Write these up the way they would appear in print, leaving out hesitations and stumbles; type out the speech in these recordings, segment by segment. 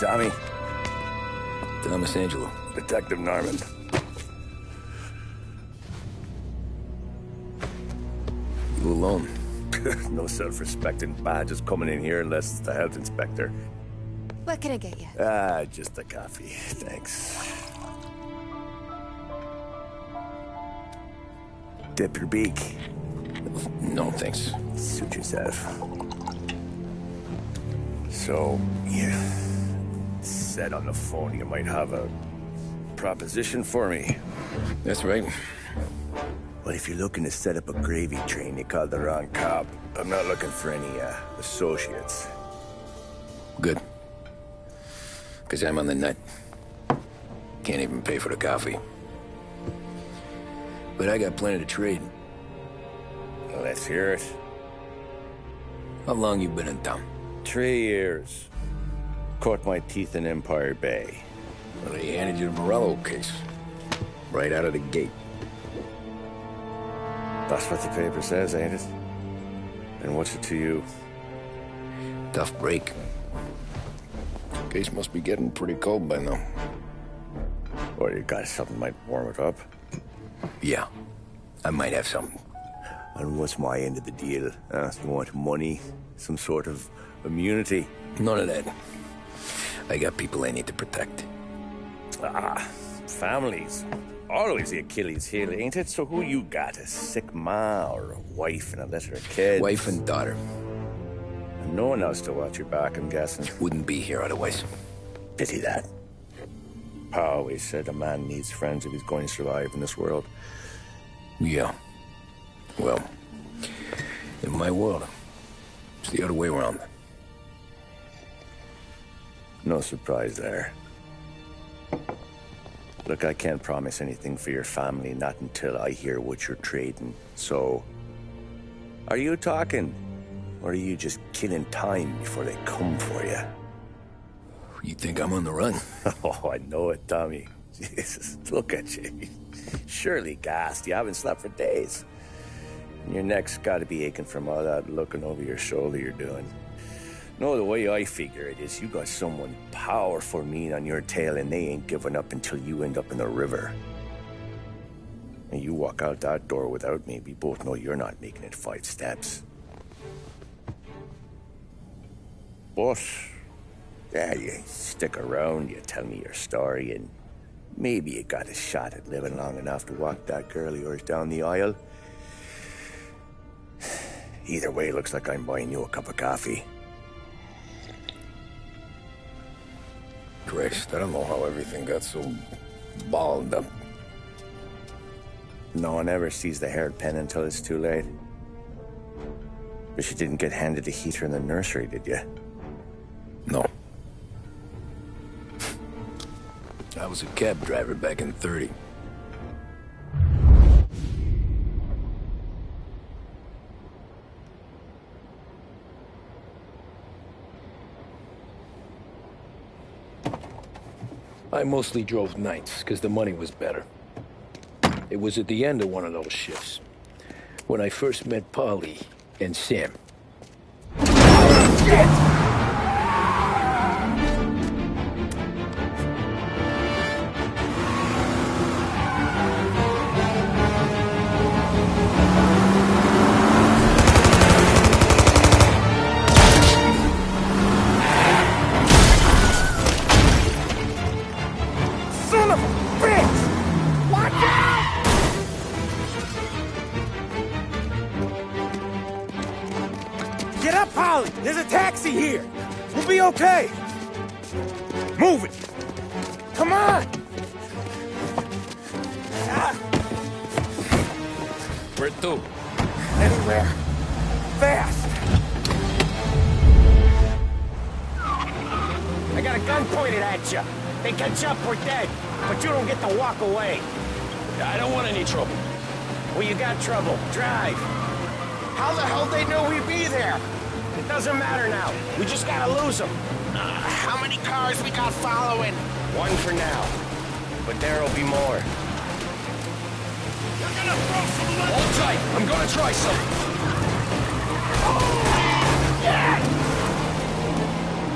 Tommy. Thomas Angelo. Detective Norman. You alone? No self-respecting badges coming in here unless it's the health inspector. What can I get you? Just a coffee. Thanks. Dip your beak. No, thanks. Suit yourself. So, you said on the phone you might have a proposition for me. That's right. But if you're looking to set up a gravy train, you called the wrong cop. I'm not looking for any, associates. Good. Because I'm on the nut. Can't even pay for the coffee. But I got plenty to trade. Well, let's hear it. How long you been in town? 3 years. Caught my teeth in Empire Bay. Well, they handed you the Morello case. Right out of the gate. That's what the paper says, ain't it? And what's it to you? Tough break. Case must be getting pretty cold by now. Or you got something might warm it up? Yeah, I might have something. And what's my end of the deal? You want money? Some sort of immunity? None of that. I got people I need to protect. Families. Always the Achilles heel, ain't it? So who you got? A sick ma or a wife and a litter of kids? Wife and daughter. And no one else to watch your back, I'm guessing. Wouldn't be here otherwise. Pity that. Pa always said a man needs friends if he's going to survive in this world. Yeah. Well, in my world, it's the other way around. No surprise there. Look, I can't promise anything for your family, not until I hear what you're trading. So, are you talking? Or are you just killing time before they come for you? You think I'm on the run? Oh, I know it, Tommy. Jesus, look at you. Surely gassed. You haven't slept for days. And your neck's got to be aching from all that looking over your shoulder you're doing. No, the way I figure it is you got someone powerful mean on your tail and they ain't giving up until you end up in the river. And you walk out that door without me, we both know you're not making it 5 steps. But, yeah, you stick around, you tell me your story, and maybe you got a shot at living long enough to walk that girl of yours down the aisle. Either way, looks like I'm buying you a cup of coffee. Christ, I don't know how everything got so balled up. No one ever sees the haired pen until it's too late. But you didn't get handed a heater in the nursery, did you? No. I was a cab driver back in '30. I mostly drove nights, because the money was better. It was at the end of one of those shifts, when I first met Polly and Sam. Shit! Get up, Polly! There's a taxi here! We'll be okay! Move it! Come on! Where to? Anywhere. Fast! I got a gun pointed at you. They catch up, we're dead. But you don't get to walk away. I don't want any trouble. Well, you got trouble. Drive. How the hell they know we'd be there? It doesn't matter now. We just gotta lose them. How many cars we got following? One for now. But there'll be more. You're gonna throw some lead. Hold tight. I'm gonna try something.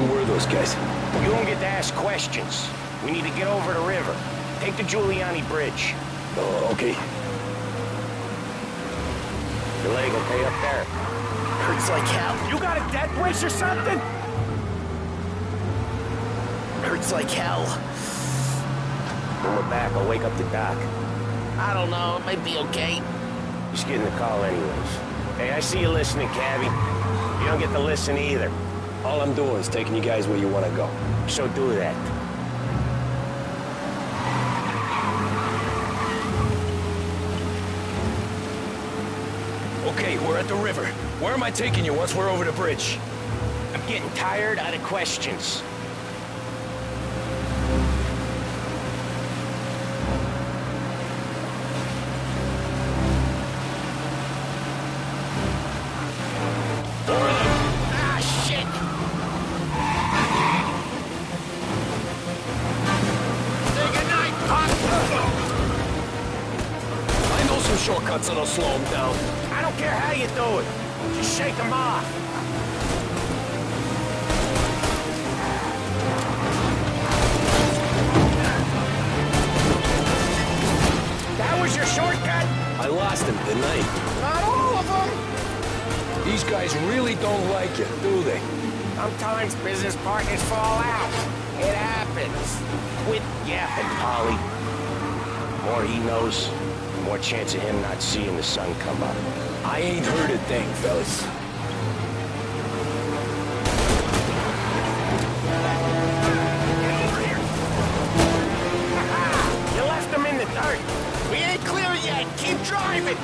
Who were those guys? You don't get to ask questions. We need to get over the river. Take the Giuliani Bridge. Oh, okay. Your leg okay up there? Hurts like hell. You got a death wish or something? Hurts like hell. When we're back, I'll wake up the doc. I don't know, it might be okay. Just getting the call anyways. Hey, I see you listening, Cabby. You don't get to listen either. All I'm doing is taking you guys where you want to go. So do that. Okay, we're at the river. Where am I taking you once we're over the bridge? I'm getting tired out of questions. Ah, shit! Say goodnight, Pop! I know some shortcuts that'll slow them down. I don't care how you do it. Just shake them off. That was your shortcut? I lost him, didn't I? Not all of them. These guys really don't like you, do they? Sometimes business partners fall out. It happens. Quit yapping, Polly. The more he knows, the more chance of him not seeing the sun come up. I ain't heard a thing, fellas. You left him in the dirt. We ain't clear yet. Keep driving.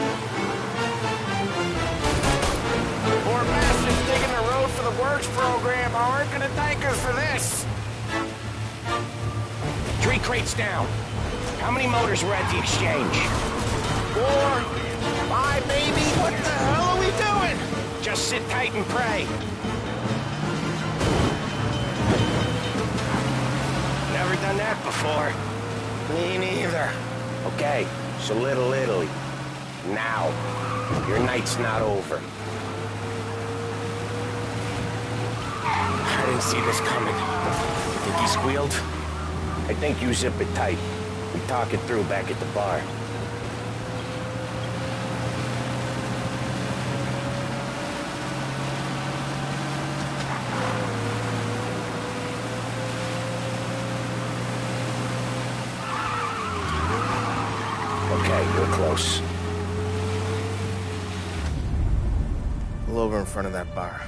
Poor bastards digging the road for the works program aren't gonna thank us for this. 3 crates down. How many motors were at the exchange? 4, 5, maybe. What the hell are we doing? Just sit tight and pray. Never done that before. Me neither. Okay, so Little Italy. Now. Your night's not over. I didn't see this coming. You think he squealed? I think you zip it tight. We talk it through back at the bar. Okay, you're close. Pull over in front of that bar.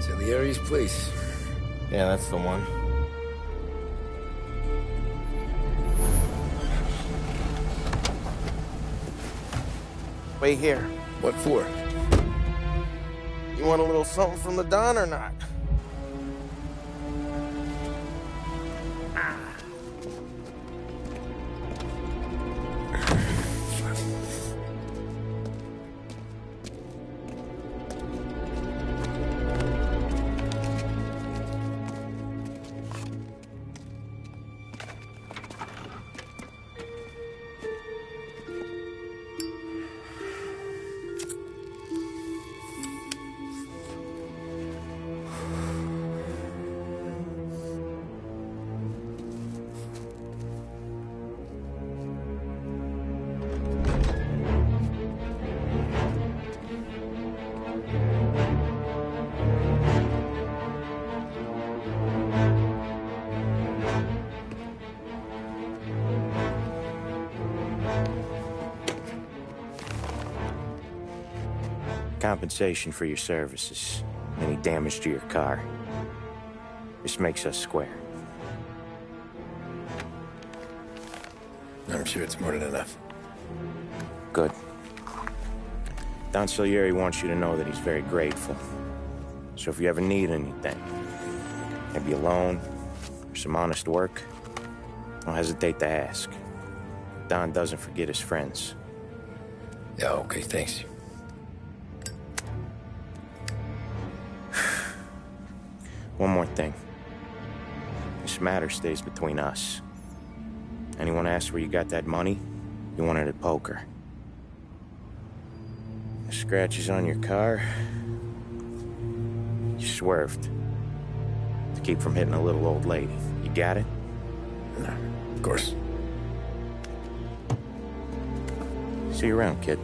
Salieri's place. Yeah, that's the one. Wait here. What for? You want a little something from the Don or not? Compensation for your services. Any damage to your car. This makes us square. I'm sure it's more than enough. Good. Don Salieri wants you to know that he's very grateful. So if you ever need anything, maybe a loan or some honest work, don't hesitate to ask. Don doesn't forget his friends. Yeah, okay, thanks. One more thing. This matter stays between us. Anyone asks where you got that money, you won it at poker. The scratches on your car, you swerved. keep from hitting a little old lady. You got it? Nah, of course. See you around, kid.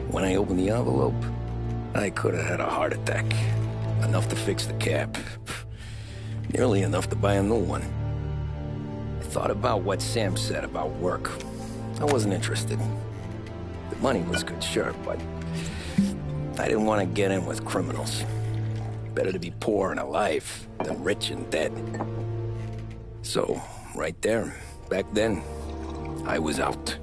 When I opened the envelope, I could have had a heart attack. Enough to fix the cab. Nearly enough to buy a new one. I thought about what Sam said about work. I wasn't interested. The money was good, sure, but I didn't want to get in with criminals. Better to be poor and alive than rich and dead. So, right there, back then, I was out.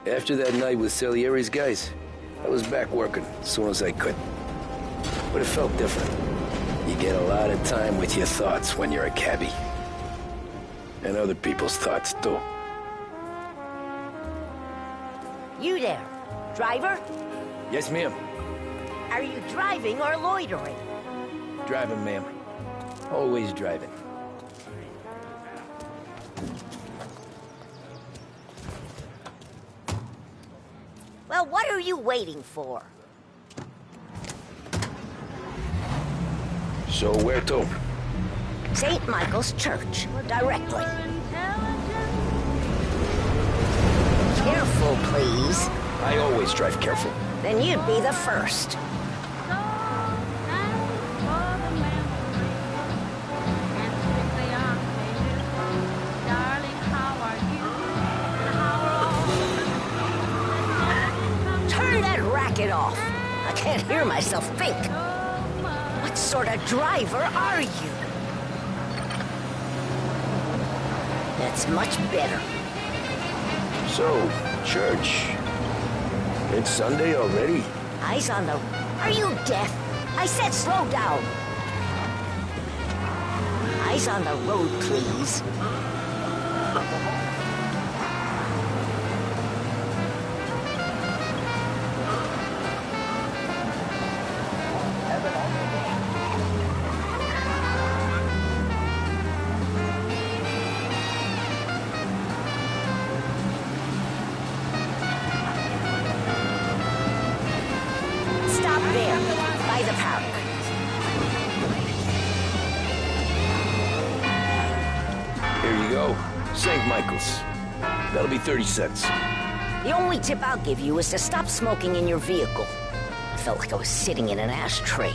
After that night with Salieri's guys, I was back working as soon as I could. But it felt different. You get a lot of time with your thoughts when you're a cabbie. And other people's thoughts, too. You there, driver? Yes, ma'am. Are you driving or loitering? Driving, ma'am. Always driving. Well, what are you waiting for? So where to? St. Michael's Church, directly. Careful, please. I always drive careful. Then you'd be the first. It off. I can't hear myself think. What sort of driver are you? That's much better. So, church. It's Sunday already? Eyes on the... Are you deaf? I said slow down. Eyes on the road, please. St. Michael's. That'll be 30 cents. The only tip I'll give you is to stop smoking in your vehicle. I felt like I was sitting in an ashtray.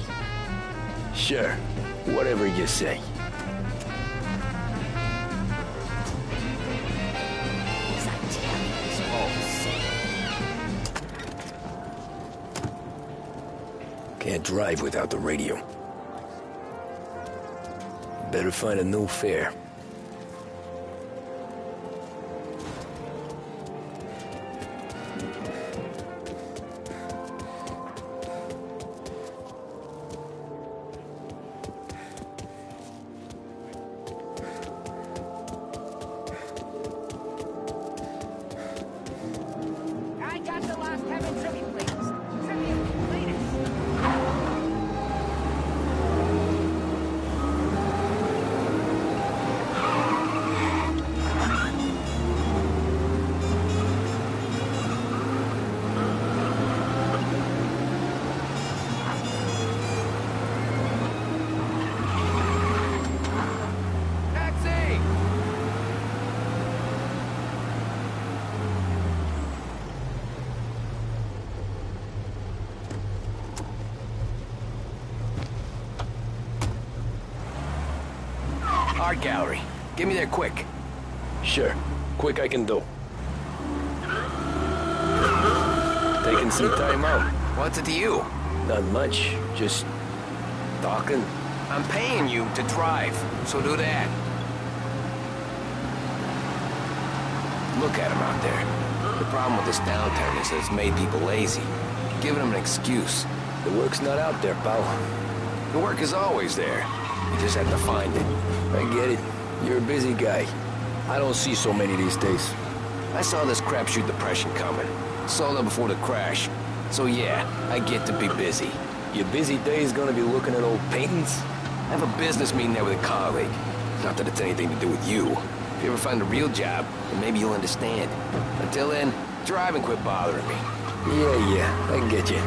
Sure. Whatever you say. As I tell you, it's all the same. Can't drive without the radio. Better find a new fare. Art gallery. Get me there quick. Sure. Quick I can do. Taking some time out. What's it to you? Not much. Just talking. I'm paying you to drive, so do that. Look at him out there. The problem with this downturn is that it's made people lazy, giving them an excuse. The work's not out there, pal. The work is always there. You just have to find it. I get it. You're a busy guy. I don't see so many these days. I saw this crapshoot depression coming. Sold out before the crash. So yeah, I get to be busy. Your busy day is gonna be looking at old paintings? I have a business meeting there with a colleague. Not that it's anything to do with you. If you ever find a real job, then maybe you'll understand. Until then, drive and quit bothering me. Yeah, I get you.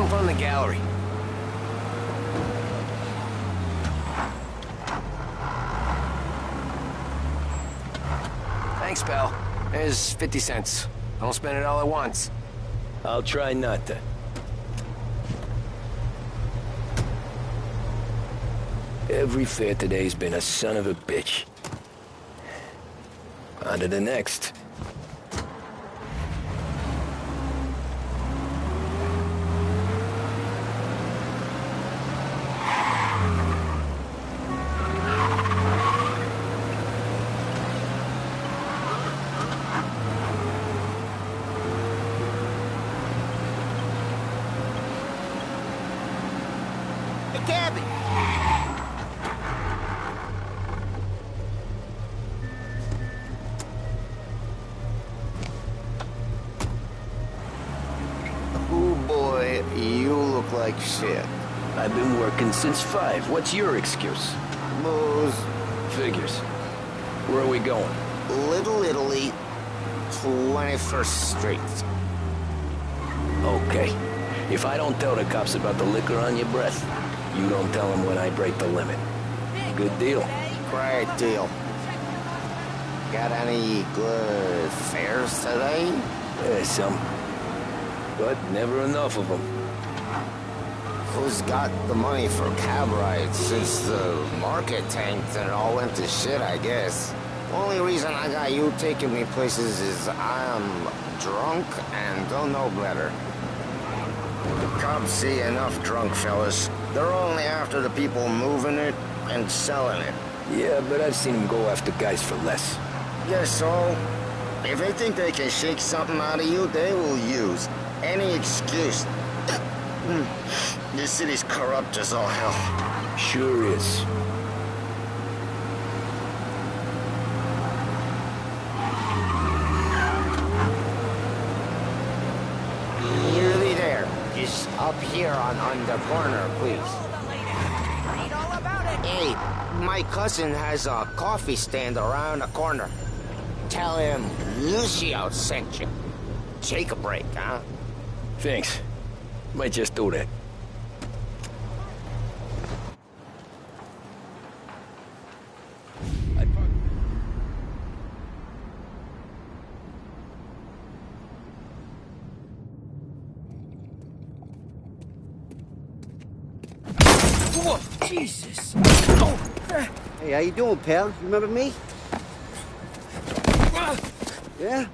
From the gallery. Thanks, pal. There's 50 cents. Don't spend it all at once. I'll try not to. Every fare today's been a son of a bitch. On to the next. Cabby! Oh boy, you look like shit. I've been working since 5. What's your excuse? Booze. Figures. Where are we going? Little Italy, 21st Street. Okay. If I don't tell the cops about the liquor on your breath, you don't tell them when I break the limit. Good deal. Great deal. Got any good fares today? Some. But never enough of them. Who's got the money for cab rides since the market tanked and it all went to shit, I guess? Only reason I got you taking me places is I'm drunk and don't know better. The cops see enough drunk fellas. They're only after the people moving it and selling it. Yeah, but I've seen them go after guys for less. Yes, so if they think they can shake something out of you, they will use any excuse. This city's corrupt as all hell. Sure is. Nearly there. Just up here on the corner, please. Hey, my cousin has a coffee stand around the corner. Tell him Lucio sent you. Take a break, huh? Thanks. Might just do that. Whoa, Jesus! Hey, how you doing, pal? You remember me? Yeah?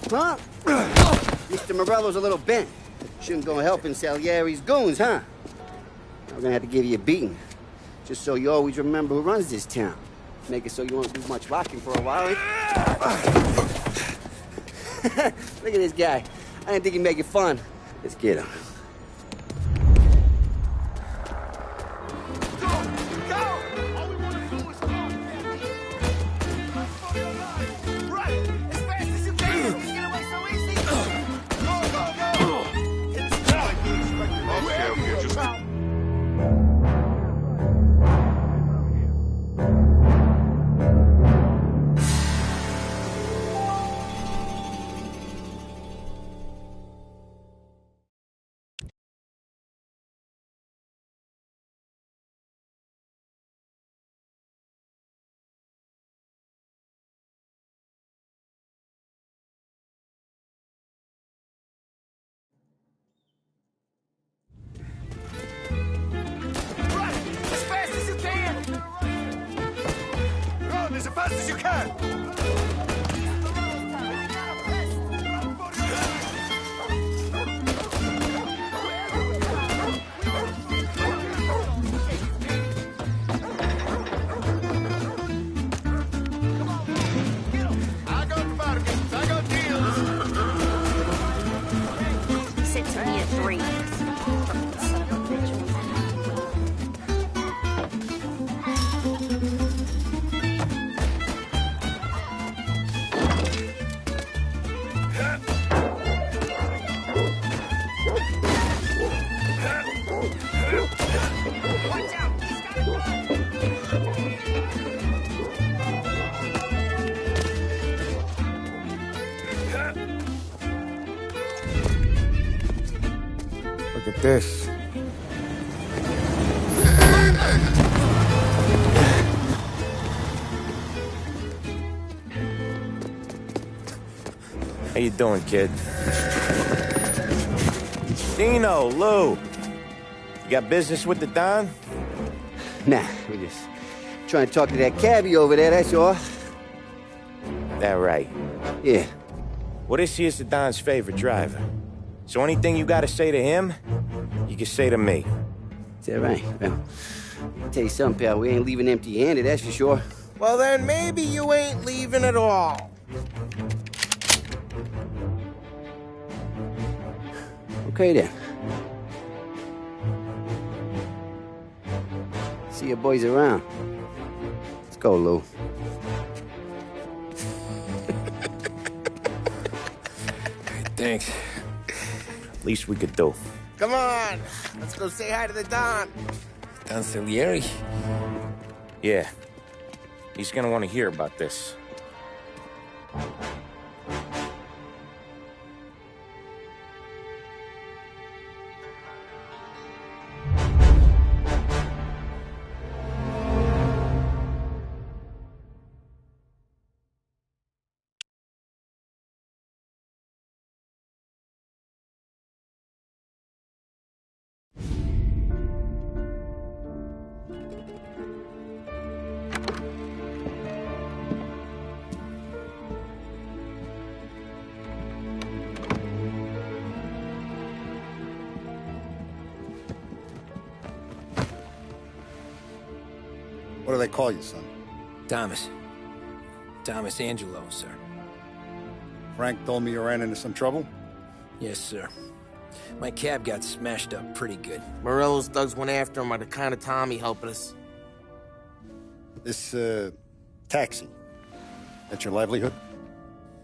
Huh? Mr. Morello's a little bent. Shouldn't go helping Salieri's goons, huh? I'm gonna have to give you a beating. Just so you always remember who runs this town. Make it so you won't do much rocking for a while. Look at this guy. I didn't think he'd make it fun. Let's get him. fast as you can! I got bargains, I got deals! He said to me a dream. Son of a bitch. Look at this. How you doing, kid? Dino, Lou. You got business with the Don? Nah, we just trying to talk to that cabbie over there, that's all. That right. Yeah. Well, this here's the Don's favorite driver. So anything you gotta say to him, you can say to me. Is that right? Well, I'll tell you something, pal. We ain't leaving empty-handed, that's for sure. Well, then maybe you ain't leaving at all. Okay, then. See your boys around. Let's go, Lou. Thanks. Least we could do. Come on, let's go say hi to the Don. Don Salieri? Yeah. He's gonna want to hear about this. What do they call you, son? Thomas. Thomas Angelo, sir. Frank told me you ran into some trouble? Yes, sir. My cab got smashed up pretty good. Morello's thugs went after him on account of Tommy helping us. This, taxi. That's your livelihood?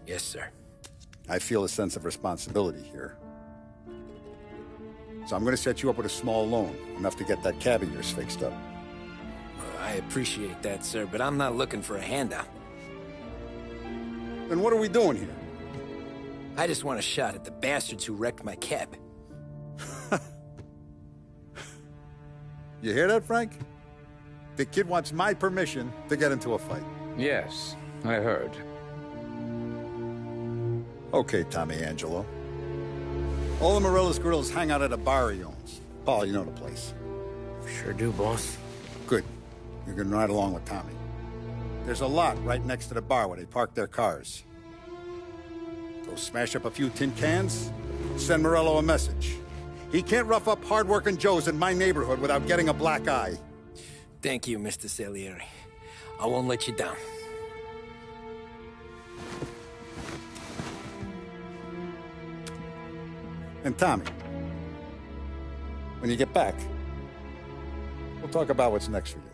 Yes, sir. I feel a sense of responsibility here. So I'm gonna set you up with a small loan, enough to get that cab of yours fixed up. I appreciate that, sir, but I'm not looking for a handout. Then what are we doing here? I just want a shot at the bastards who wrecked my cab. You hear that, Frank? The kid wants my permission to get into a fight. Yes, I heard. Okay, Tommy Angelo. All the Morello's girls hang out at a bar he owns. Paul, you know the place. Sure do, boss. Good. You're gonna ride along with Tommy. There's a lot right next to the bar where they park their cars. Go smash up a few tin cans, send Morello a message. He can't rough up hard-working Joes in my neighborhood without getting a black eye. Thank you, Mr. Salieri. I won't let you down. And Tommy, when you get back, we'll talk about what's next for you.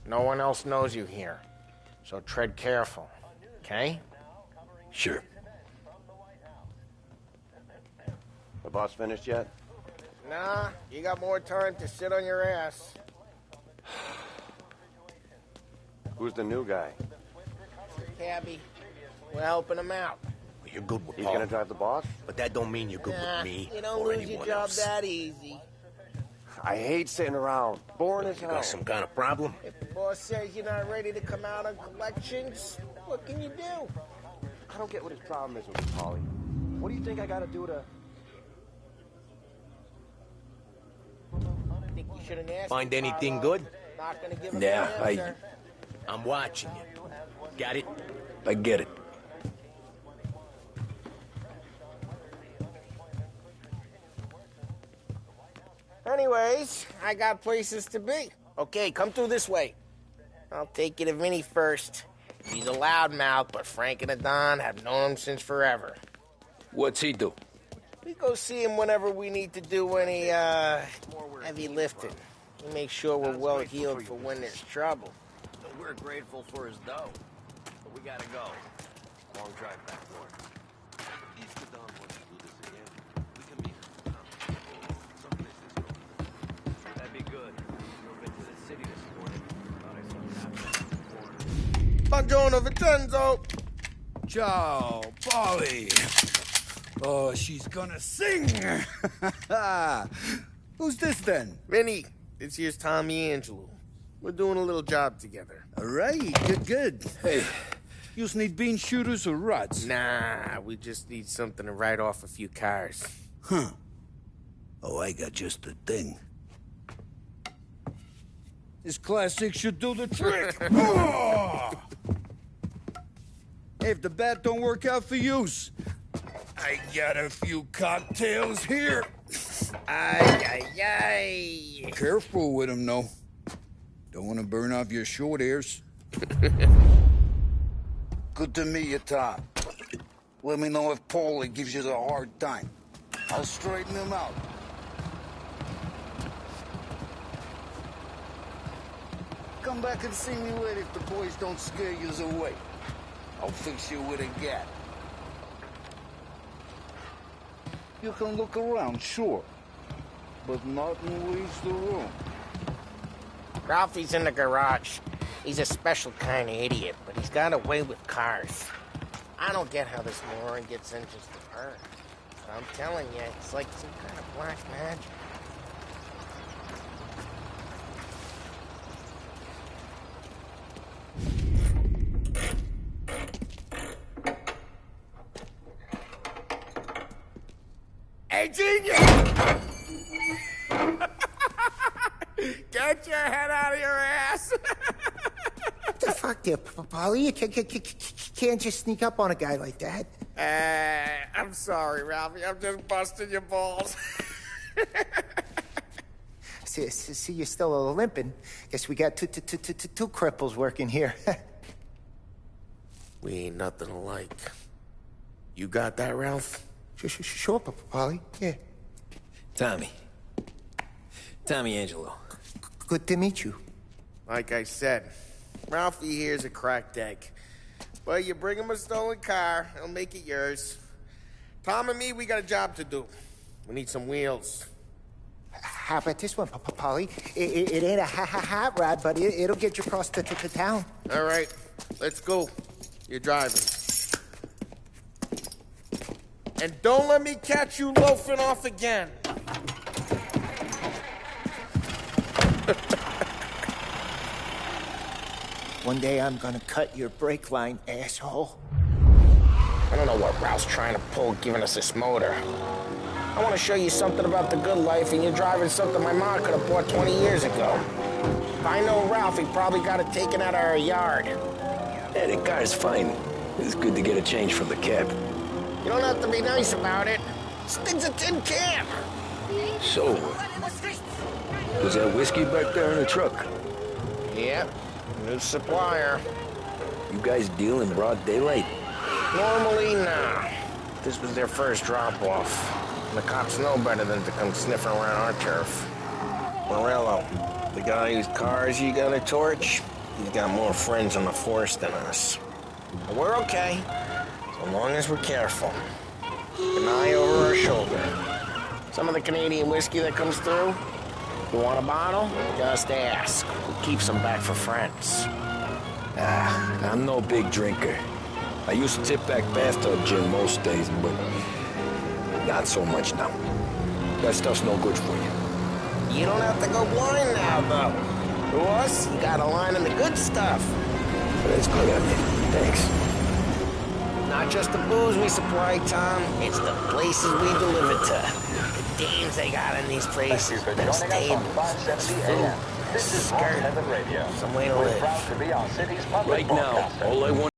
No one else knows you here, so tread careful, okay? Sure. The boss finished yet? Nah, you got more time to sit on your ass. Who's the new guy? Cabbie, we're helping him out. You're good with He's Paul, gonna drive the boss? but that don't mean you're good with me You don't or lose your anyone job else. that easy. I hate sitting around. Boring as You hell. got some kind of problem? If the boss says you're not ready to come out on collections, what can you do? I don't get what his problem is with Paulie. What do you think I gotta do to... Find anything good? Yeah, I'm watching you. Got it? I get it. Anyways, I got places to be. Okay, come through this way. I'll take you to Vinny first. He's a loudmouth, but Frank and the Don have known him since forever. What's he do? We go see him whenever we need to do any, heavy lifting. We make sure we're well heeled for when there's trouble. We're grateful for his dough, but we gotta go. Long drive back north. If the Don wants to do this again, we can meet him. Some places go. That'd be good. We've been to the city this morning. Thought I saw Buongiorno, Vincenzo! Ciao, Polly. Oh, she's gonna sing. Who's this then? Vinny, this here's Tommy Angelo. We're doing a little job together. All right, good. Hey, you need bean shooters or rods? Nah, we just need something to write off a few cars. Huh. Oh, I got just the thing. This classic should do the trick. Oh! Hey, if the bat don't work out for yous, I got a few cocktails here. Ay. Careful with them, though. Don't want to burn off your short hairs. Good to meet you, Tom. Let me know if Paulie gives you a hard time. I'll straighten him out. Come back and see me later if the boys don't scare you away. I'll fix you with a gat. You can look around, sure. But nothing leaves the room. Ralphie's in the garage. He's a special kind of idiot, but he's got a way with cars. I don't get how this moron gets engines to burn. But I'm telling you, it's like some kind of black magic. Hey, genius! Get your head out of your ass! What the fuck there, Polly? You can't just sneak up on a guy like that. I'm sorry, Ralphie. I'm just busting your balls. See, you're still limping. Guess we got two cripples working here. We ain't nothing alike. You got that, Ralph? Sure, Polly. Yeah. Tommy Angelo. Good to meet you. Like I said, Ralphie here's a cracked egg. But you bring him a stolen car, he'll make it yours. Tom and me, we got a job to do. We need some wheels. How about this one, Polly? It ain't a hot rod, but it'll get you across to town. All right, let's go. You're driving. And don't let me catch you loafing off again. One day I'm gonna cut your brake line, asshole. I don't know what Ralph's trying to pull giving us this motor. I want to show you something about the good life, and you're driving something my mom could have bought 20 years ago. If I know Ralph, he probably got it taken out of our yard. Yeah, the car's fine. It's good to get a change from the cab. You don't have to be nice about it. This thing's a tin can. So, was that whiskey back there in the truck? Yep, new supplier. You guys deal in broad daylight? Normally, nah. This was their first drop-off. The cops know better than to come sniffing around our turf. Morello, the guy whose cars you got a torch, he's got more friends on the force than us. But we're okay, so long as we're careful. Keep an eye over our shoulder. Some of the Canadian whiskey that comes through, you want a bottle? Just ask. Who keeps them back for friends? I'm no big drinker. I used to tip back bathtub gin most days, but not so much now. That stuff's no good for you. You don't have to go blind now, though. To us, you got a line in the good stuff. That's good of you. Thanks. Not just the booze we supply, Tom. It's the places we deliver to. games they got in these places. Best tables, best food, best skirt. Some way to live. Right now, all I want...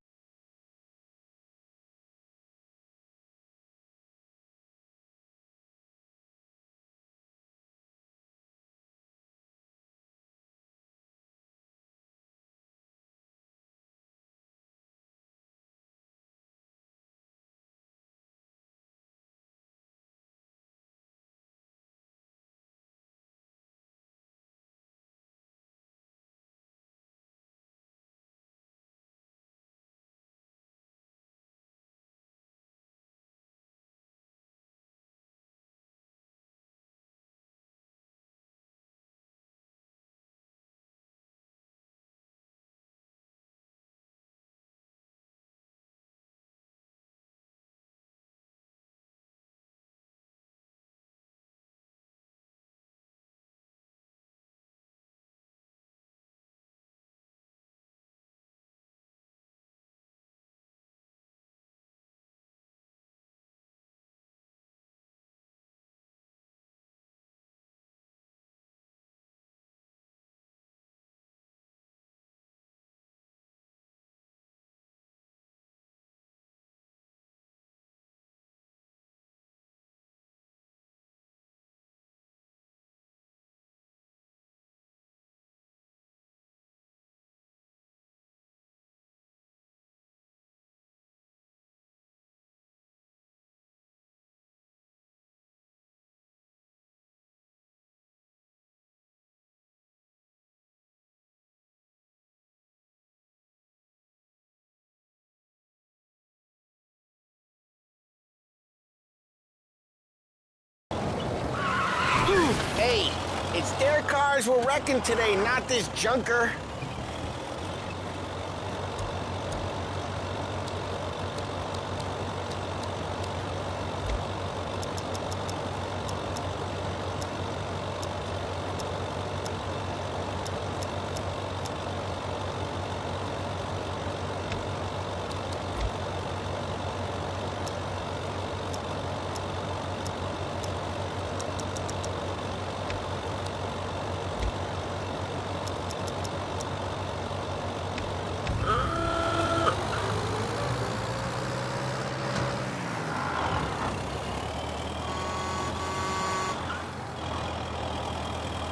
Hey, it's their cars we're wrecking today, not this junker.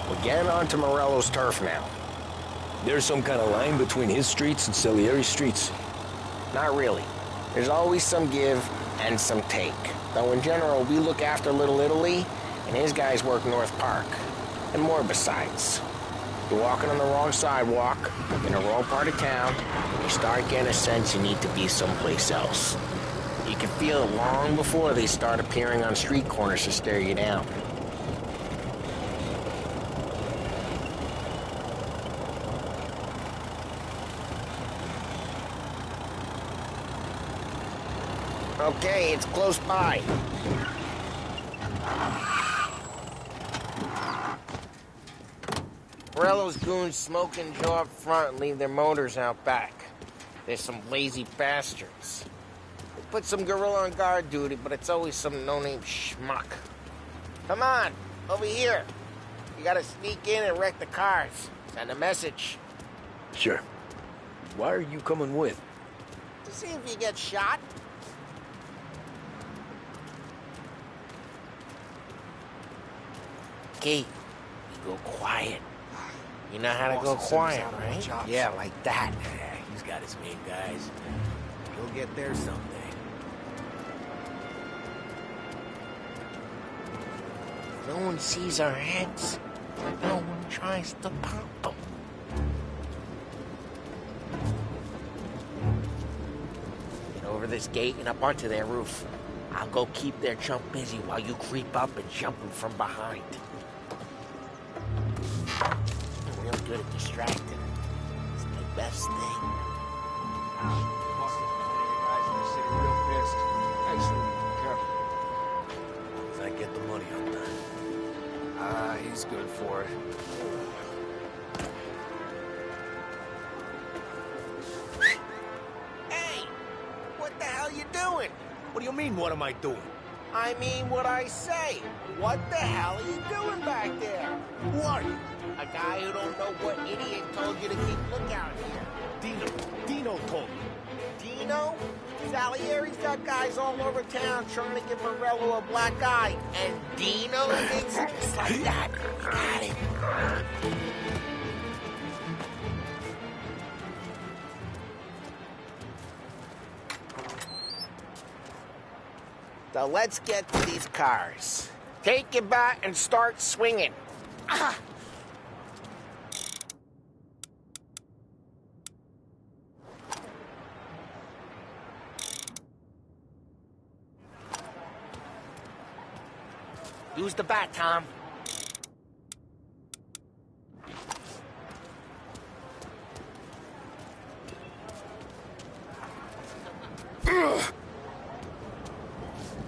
We're getting onto Morello's turf now. There's some kind of line between his streets and Salieri's streets? Not really. There's always some give and some take. Though in general, we look after Little Italy, and his guys work North Park. And more besides. You're walking on the wrong sidewalk, in the wrong part of town, and you start getting a sense you need to be someplace else. You can feel it long before they start appearing on street corners to stare you down. Okay, it's close by. Morello's goons smoke and Joe up front and leave their motors out back. They're some lazy bastards. They put some gorilla on guard duty, but it's always some no-name schmuck. Come on, over here. You gotta sneak in and wreck the cars. Send a message. Sure. Why are you coming with? To see if you get shot. Okay, you go quiet. You know how to go quiet, right? Yeah, like that. Yeah, he's got his main guys. He'll get there someday. No one sees our heads. No one tries to pop them. Get over this gate and up onto their roof. I'll go keep their chump busy while you creep up and jump him from behind. I'm real good at distracting. It's my best thing. As I get the money on that. He's good for it. Hey! What the hell you doing? What do you mean, what am I doing? I mean what I say. What the hell are you doing back there? Who are you? A guy who don't know what idiot told you to keep lookout here. Dino told me. Dino? Salieri's got guys all over town trying to give Morello a black eye. And Dino thinks just like that. Got it. So let's get to these cars. Take your bat and start swinging. Ah. Use the bat, Tom.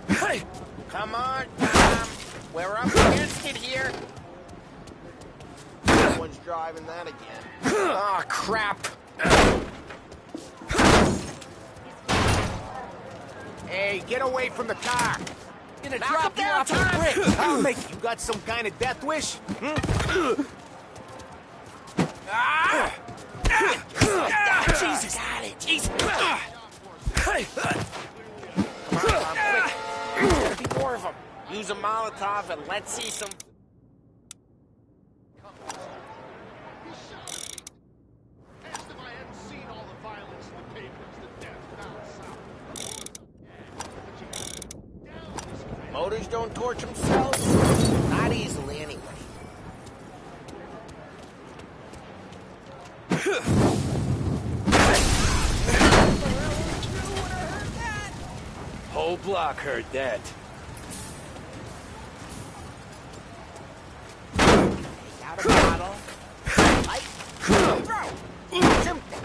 Hey! Come on, Tom. We're up against it here. Someone's driving that again. Oh, crap. Hey, get away from the car. Gonna Knock drop it you down, off the Tom. brick. I'll make you got some kind of death wish? Ah! Jesus! Got it. Jesus! Hey! Come on, Tom, quick. There's gotta be more of them. Use a Molotov and let's see some... Motors don't torch themselves? Not easily, anyway. Whole block heard that. Got a bottle. Light. Throw. It's empty.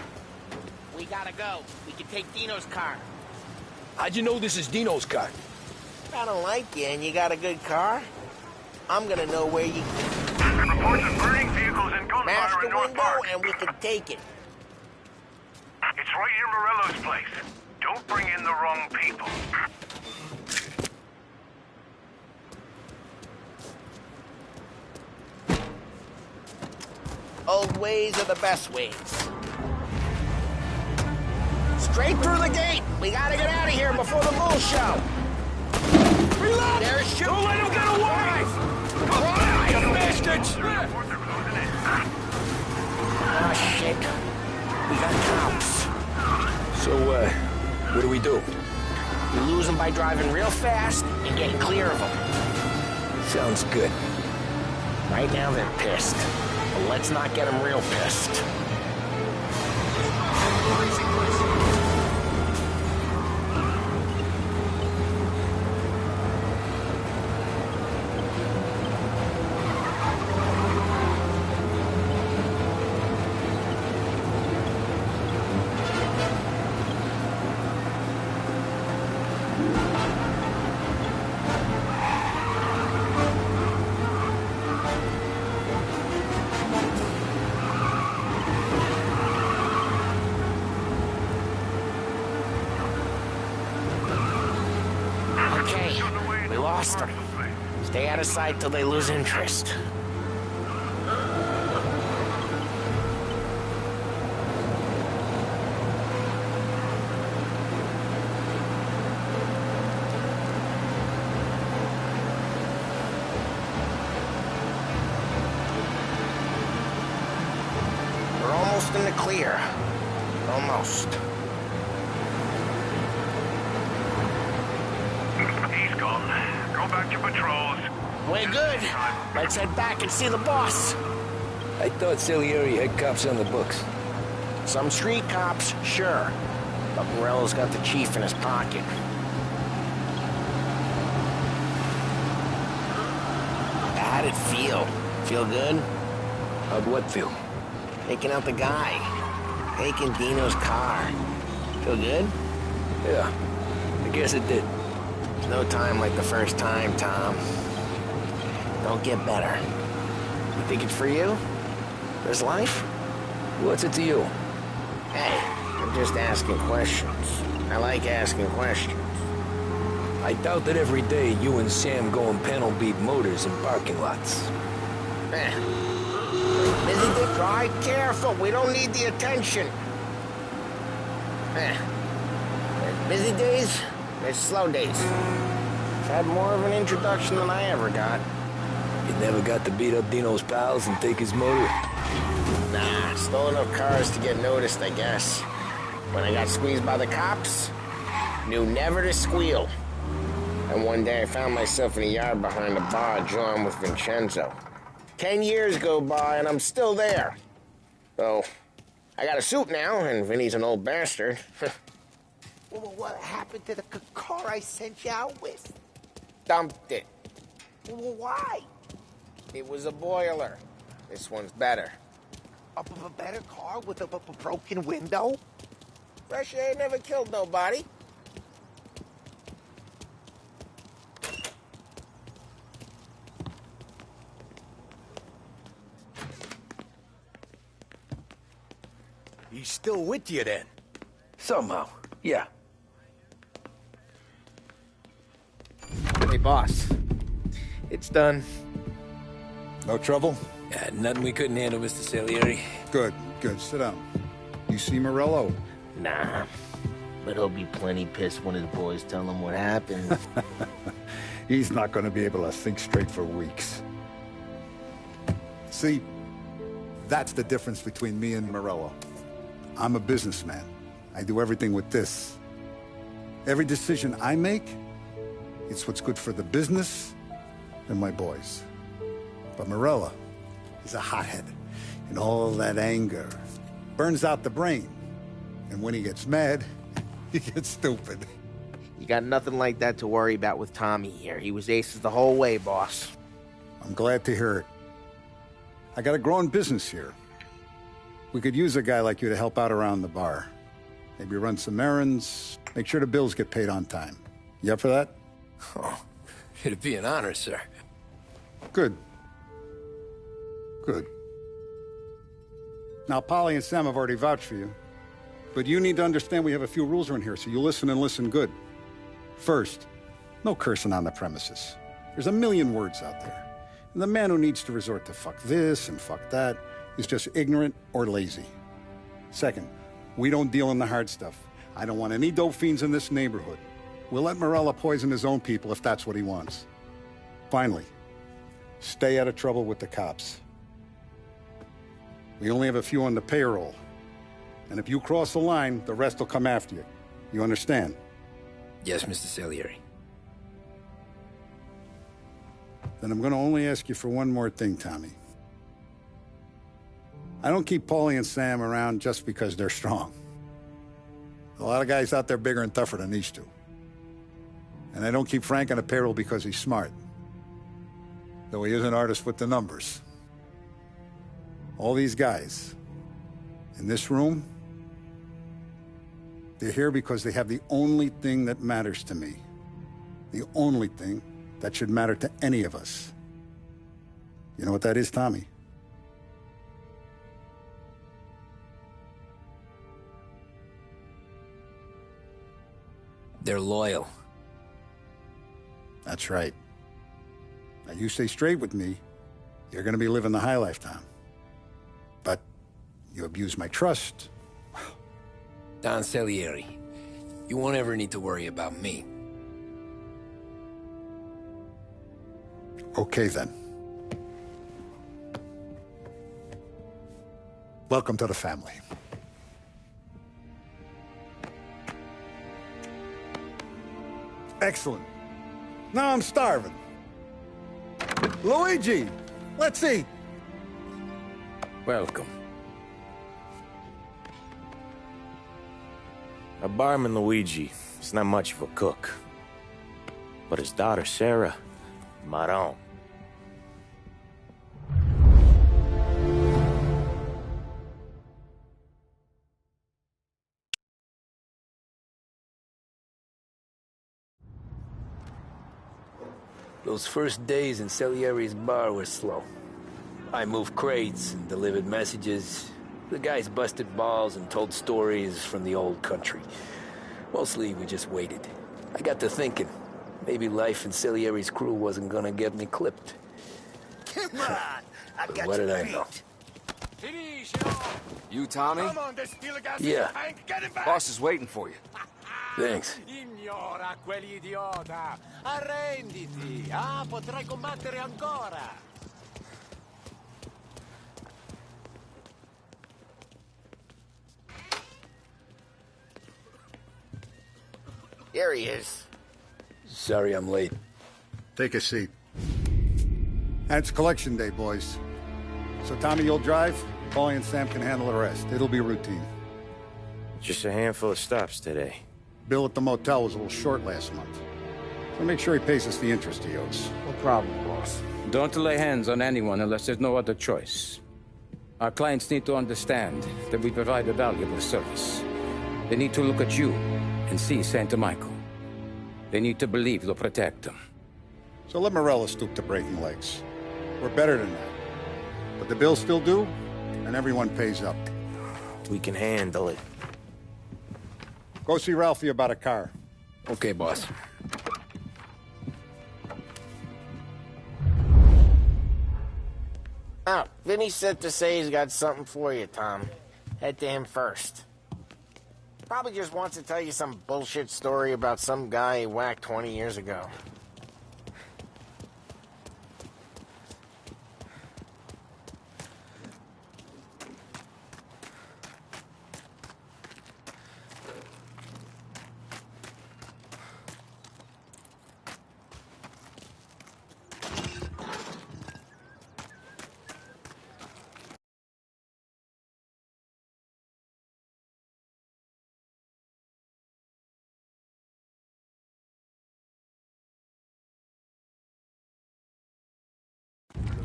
We gotta go. We can take Dino's car. How'd you know this is Dino's car? I don't like you and you got a good car. I'm gonna know where you... Reports of burning vehicles and Smash gunfire the in North window Park. and we can take it. It's right near Morello's place. Don't bring in the wrong people. Old ways are the best ways. Straight through the gate. We gotta get out of here before the bull show. Reload! There's shooting. Don't let him get away! Come on, you bastards! Oh, shit. We got cops. So, what do we do? We lose them by driving real fast and getting clear of them. Sounds good. Right now they're pissed. But let's not get them real pissed. Okay, we lost them. Stay out of sight till they lose interest. We're almost in the clear. Almost. He's gone. Go back to patrols. We're good. Let's head back and see the boss. I thought Salieri had cops on the books. Some street cops, sure. But Morello's got the chief in his pocket. How'd it feel? Feel good? How'd what feel? Taking out the guy. Taking Dino's car. Feel good? Yeah, I guess it did. There's no time like the first time, Tom. Don't get better. You think it's for you? This life? What's it to you? Hey, I'm just asking questions. I like asking questions. I doubt that every day you and Sam go and panel beat motors in parking lots. Busy day, drive careful. We don't need the attention. There's busy days, there's slow days. I've had more of an introduction than I ever got. You never got to beat up Dino's pals and take his motor? Nah, stole enough cars to get noticed, I guess. When I got squeezed by the cops, knew never to squeal. And one day I found myself in a yard behind a bar drawn with Vincenzo. 10 years go by and I'm still there. So, I got a suit now, and Vinny's an old bastard. Well, what happened to the car I sent you out with? Dumped it. Well, why? It was a boiler. This one's better. A better car with a broken window? Fresh air never killed nobody. He's still with you then? Somehow, yeah. Hey, boss. It's done. No trouble? Yeah, nothing we couldn't handle, Mr. Salieri. Good, good. Sit down. You see Morello? Nah. But he'll be plenty pissed when his boys tell him what happened. He's not going to be able to think straight for weeks. See, that's the difference between me and Morello. I'm a businessman. I do everything with this. Every decision I make, it's what's good for the business and my boys. But Morello is a hothead, and all that anger burns out the brain. And when he gets mad, he gets stupid. You got nothing like that to worry about with Tommy here. He was aces the whole way, boss. I'm glad to hear it. I got a growing business here. We could use a guy like you to help out around the bar. Maybe run some errands, make sure the bills get paid on time. You up for that? Oh, it'd be an honor, sir. Good. Good. Now, Polly and Sam have already vouched for you. But you need to understand we have a few rules around here, so you listen and listen good. First, no cursing on the premises. There's a million words out there. And the man who needs to resort to fuck this and fuck that is just ignorant or lazy. Second, we don't deal in the hard stuff. I don't want any dope fiends in this neighborhood. We'll let Morello poison his own people if that's what he wants. Finally, stay out of trouble with the cops. We only have a few on the payroll. And if you cross the line, the rest will come after you. You understand? Yes, Mr. Salieri. Then I'm going to only ask you for one more thing, Tommy. I don't keep Paulie and Sam around just because they're strong. A lot of guys out there bigger and tougher than these two. And I don't keep Frank on the payroll because he's smart. Though he is an artist with the numbers. All these guys in this room, they're here because they have the only thing that matters to me. The only thing that should matter to any of us. You know what that is, Tommy? They're loyal. That's right. Now, you stay straight with me, you're gonna be living the high life, Tom. But you abuse my trust. Don Salieri, you won't ever need to worry about me. Okay, then. Welcome to the family. Excellent. Now I'm starving. Luigi, let's eat. Welcome. A barman Luigi is not much of a cook. But his daughter Sarah, Maron. Those first days in Salieri's bar were slow. I moved crates and delivered messages. The guys busted balls and told stories from the old country. Mostly, we just waited. I got to thinking, Maybe life in Salieri's crew wasn't gonna get me clipped. Come on, I got What did you I beat. know? You Tommy? Come on, there's still a gas in Yeah. the tank. Get him back! Boss is waiting for you. Thanks. Ignora quell'idiota! Arrenditi! Ah, potrai combattere ancora! Here he is. Sorry I'm late. Take a seat. And it's collection day, boys. So Tommy, you'll drive. Paulie and Sam can handle the rest. It'll be routine. Just a handful of stops today. Bill at the motel was a little short last month. So make sure he pays us the interest he owes. No problem, boss. Don't lay hands on anyone unless there's no other choice. Our clients need to understand that we provide a valuable service. They need to look at you and see Santa Michael. They need to believe you'll protect them. So let Morella stoop to breaking legs. We're better than that. But the bills still due, and everyone pays up. We can handle it. Go see Ralphie about a car. Okay, boss. Oh, Vinny sent to say he's got something for you, Tom. Head to him first. Probably just wants to tell you some bullshit story about some guy he whacked 20 years ago.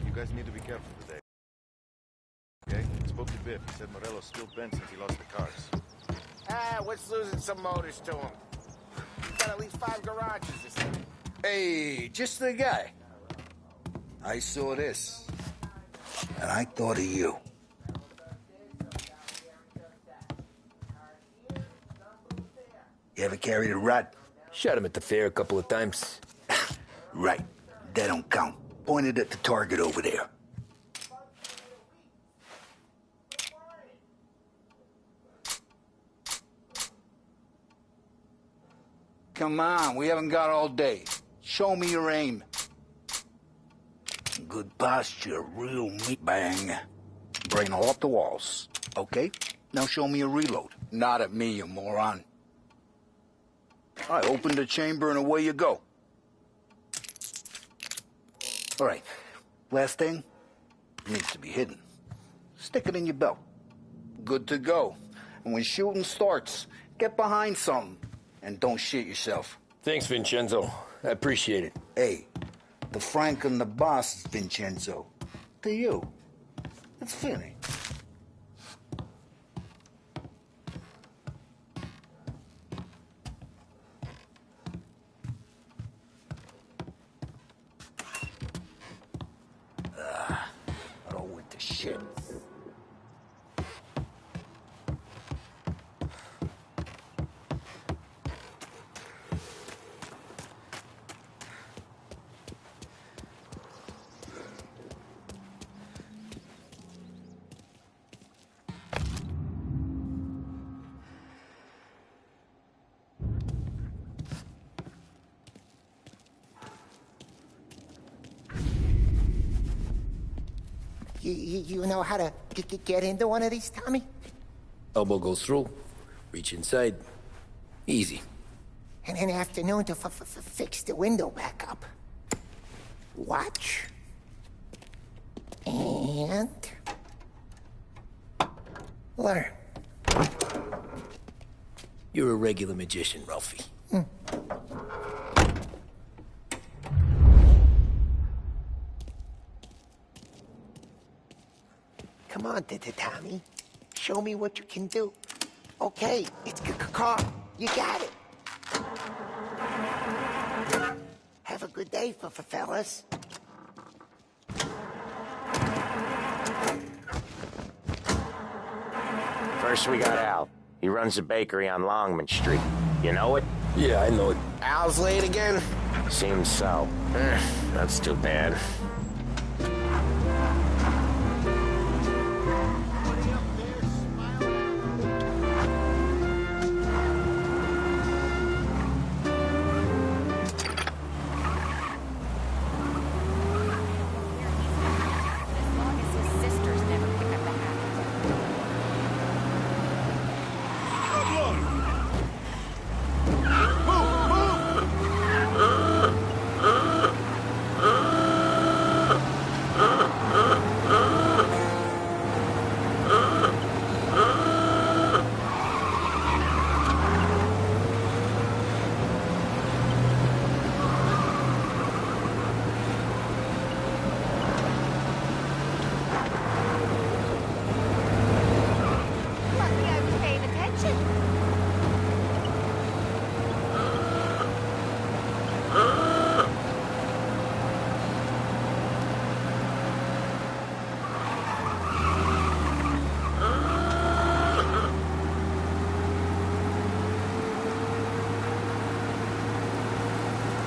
You guys need to be careful today. Okay? Spoke to Biff. He said Morello's still bent since he lost the cars. Ah, what's losing some motors to him? He's got at least 5 garages or something. Hey, just the guy. I saw this, and I thought of you. You ever carried a rod? Shot him at the fair a couple of times. Right. That don't count. Pointed at the target over there. Come on, we haven't got all day. Show me your aim. Good posture, real meat bang. Brain off the walls. Okay? Now show me a reload. Not at me, you moron. I opened the chamber and away you go. All right. Last thing. Needs to be hidden. Stick it in your belt. Good to go. And when shooting starts, get behind something. And don't shit yourself. Thanks, Vincenzo. I appreciate it. Hey, the Frank and the boss is Vincenzo. To you, it's Vinny. Oh, with the shit. You know how to get into one of these, Tommy? Elbow goes through. Reach inside. Easy. And an afternoon to fix the window back up. Watch. And... learn. You're a regular magician, Ralphie. Come on, Tommy. Show me what you can do. Okay, it's car. You got it. Have a good day, fellas. First we got Al. He runs a bakery on Longman Street. You know it? Yeah, I know it. Al's late again? Seems so. That's too bad.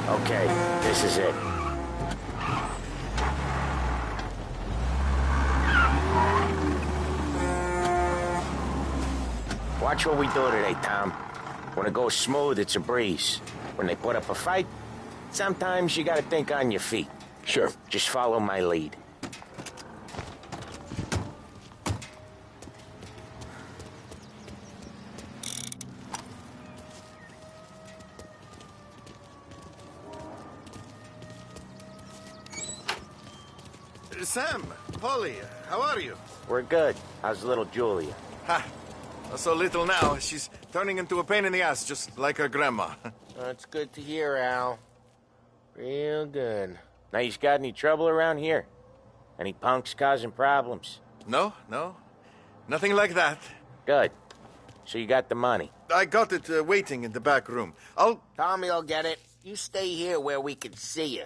Okay, this is it. Watch what we do today, Tom. When it goes smooth, it's a breeze. When they put up a fight, sometimes you gotta think on your feet. Sure. Just follow my lead. Sam, Polly, how are you? We're good. How's little Julia? Ha! So little now, she's turning into a pain in the ass, just like her grandma. That's good to hear, Al. Real good. Now, you got any trouble around here? Any punks causing problems? No. Nothing like that. Good. So you got the money? I got it waiting in the back room. Tommy'll get it. You stay here where we can see you.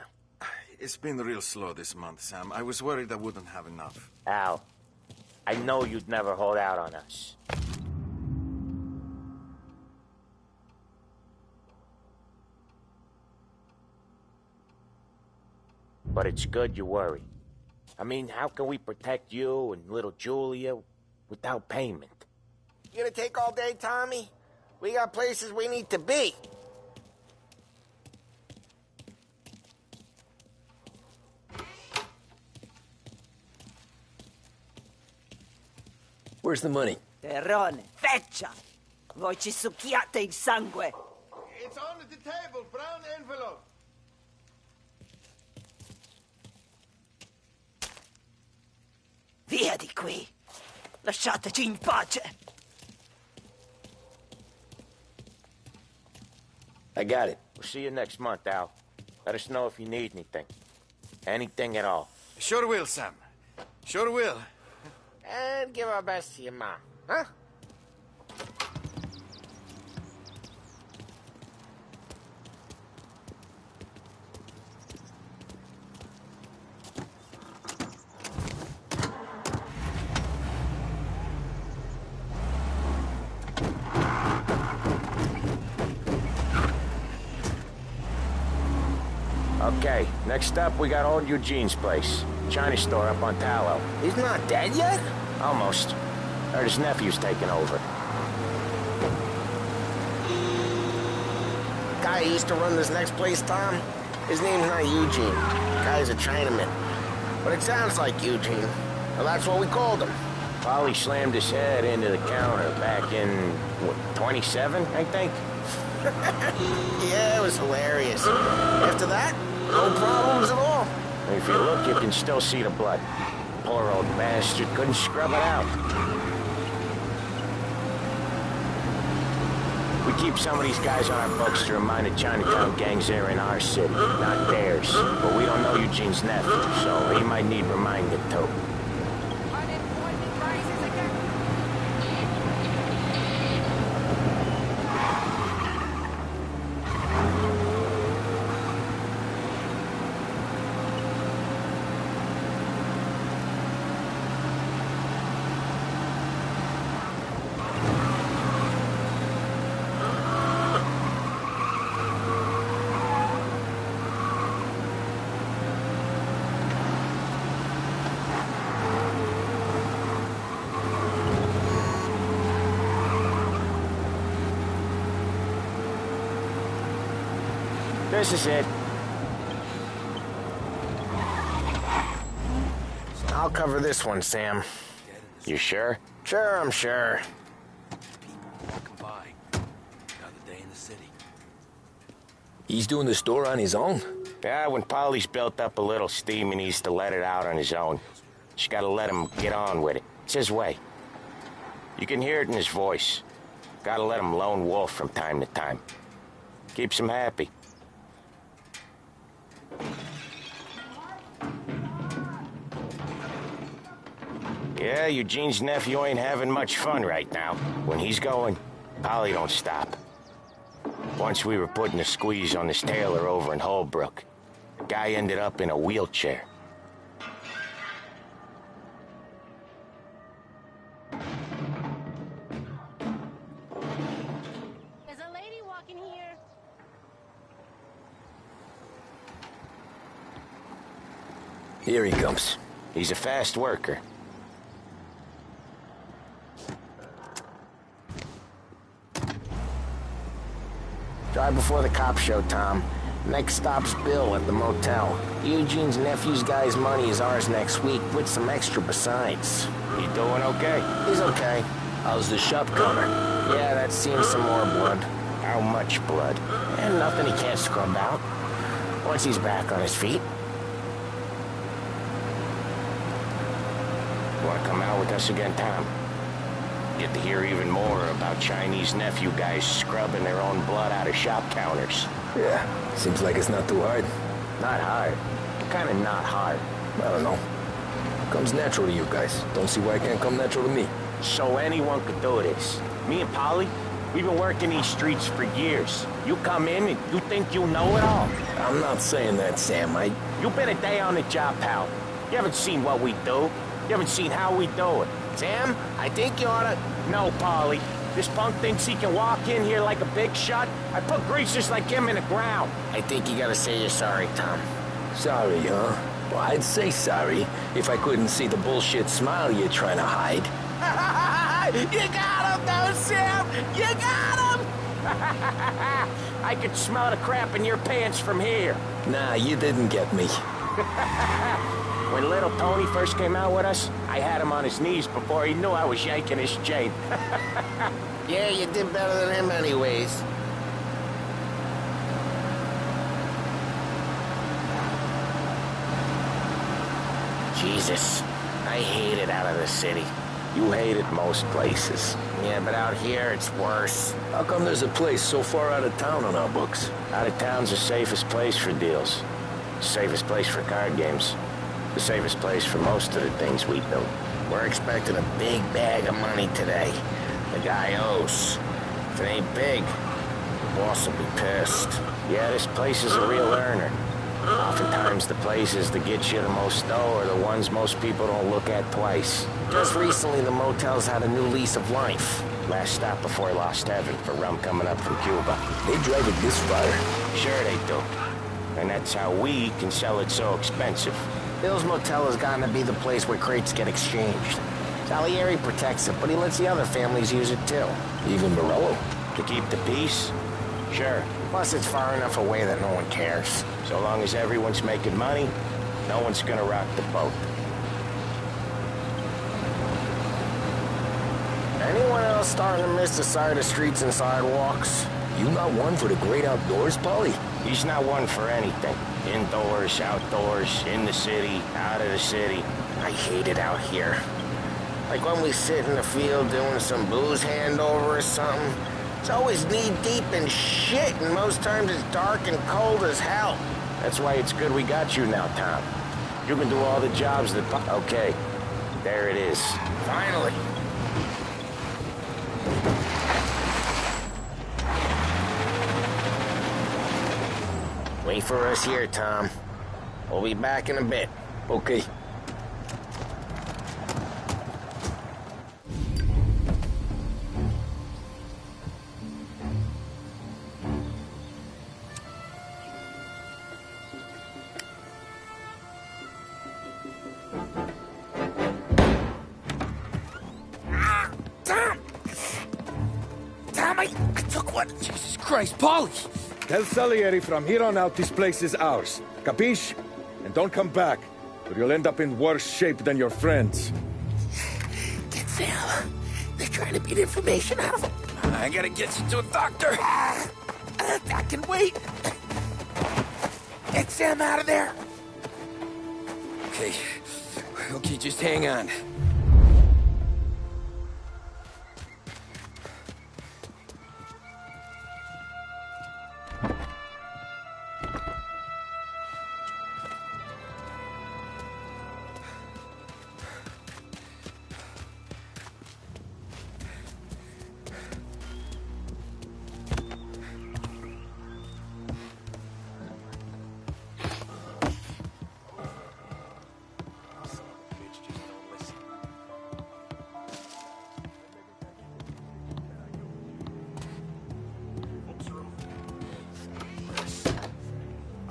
It's been real slow this month, Sam. I was worried I wouldn't have enough. Al, I know you'd never hold out on us. But it's good you worry. I mean, how can we protect you and little Julia without payment? You gonna take all day, Tommy? We got places we need to be. Where's the money? Terrone, feccia! Voi ci succhiate il sangue! It's on the table, brown envelope. Via di qui! Lasciateci in pace! I got it. We'll see you next month, Al. Let us know if you need anything. Anything at all. Sure will, Sam. Sure will. And give our best to your mom, huh? Okay, next up, we got old Eugene's place. China store up on Tallow. He's not dead yet? Almost. Heard his nephew's taking over. Guy who used to run this next place, Tom? His name's not Eugene. The guy's a Chinaman. But it sounds like Eugene. Well, that's what we called him. Polly slammed his head into the counter back in, what, 27, I think? Yeah, it was hilarious. After that, no problems at all. If you look, you can still see the blood. Poor old bastard couldn't scrub it out. We keep some of these guys on our books to remind the Chinatown gangs they're in our city, not theirs. But we don't know Eugene's nephew, so he might need reminding too. This is it. I'll cover this one, Sam. You sure? Sure, I'm sure. He's doing the store on his own? Yeah, when Polly's built up a little steam, he needs to let it out on his own. Just gotta let him get on with it. It's his way. You can hear it in his voice. Gotta let him lone wolf from time to time. Keeps him happy. Yeah, Eugene's nephew ain't having much fun right now. When he's going, Polly don't stop. Once we were putting a squeeze on this tailor over in Holbrook. The guy ended up in a wheelchair. There's a lady walking here. Here he comes. He's a fast worker. Drive before the cops show, Tom. Next stop's Bill at the motel. Eugene's nephew's guy's money is ours next week, with some extra besides. He doing okay? He's okay. How's the shop counter? Yeah, that's seen some more blood. How much blood? And nothing he can't scrub out. Once he's back on his feet. You wanna come out with us again, Tom? Get to hear even more about Chinese nephew guys scrubbing their own blood out of shop counters. Yeah, seems like it's not too hard. Not hard. Kinda not hard. I don't know. Comes natural to you guys. Don't see why it can't come natural to me. So anyone could do this. Me and Polly, we've been working these streets for years. You come in and you think you know it all. I'm not saying that, Sam. You've been a day on the job, pal. You haven't seen what we do. You haven't seen how we do it. Sam, I think you oughta... No, Polly. This punk thinks he can walk in here like a big shot. I put greasers like him in the ground. I think you gotta say you're sorry, Tom. Sorry, huh? Well, I'd say sorry if I couldn't see the bullshit smile you're trying to hide. You got him, though, Sam! You got him! I could smell the crap in your pants from here. Nah, you didn't get me. When little Tony first came out with us, I had him on his knees before he knew I was yanking his chain. Yeah, you did better than him anyways. Jesus, I hate it out of the city. You hate it most places. Yeah, but out here it's worse. How come there's a place so far out of town on our books? Out of town's the safest place for deals. The safest place for card games. The safest place for most of the things we do. We're expecting a big bag of money today. The guy owes. If it ain't big, the boss will be pissed. Yeah, this place is a real earner. Oftentimes the places that get you the most dough are the ones most people don't look at twice. Just recently, the motel's had a new lease of life. Last stop before Lost Heaven for rum coming up from Cuba. They drive it this far? Sure they do. And that's how we can sell it so expensive. Bill's motel has gotten to be the place where crates get exchanged. Salieri protects it, but he lets the other families use it too. Even Morello? To keep the peace? Sure. Plus, it's far enough away that no one cares. So long as everyone's making money, no one's gonna rock the boat. Anyone else starting to miss the side of streets and sidewalks? You not one for the great outdoors, Polly? He's not one for anything. Indoors, outdoors, in the city, out of the city. I hate it out here. Like when we sit in the field doing some booze handover or something. It's always knee-deep in shit, and most times it's dark and cold as hell. That's why it's good we got you now, Tom. You can do all the jobs that... Okay, there it is. Finally. Wait for us here, Tom. We'll be back in a bit. Okay. Tom, I took one. Jesus Christ, Polly! Tell Salieri from here on out this place is ours. Capiche? And don't come back, or you'll end up in worse shape than your friends. Get Sam. They're trying to beat information out of him. I gotta get you to a doctor. I can wait. Get Sam out of there. Okay. Okay, just hang on.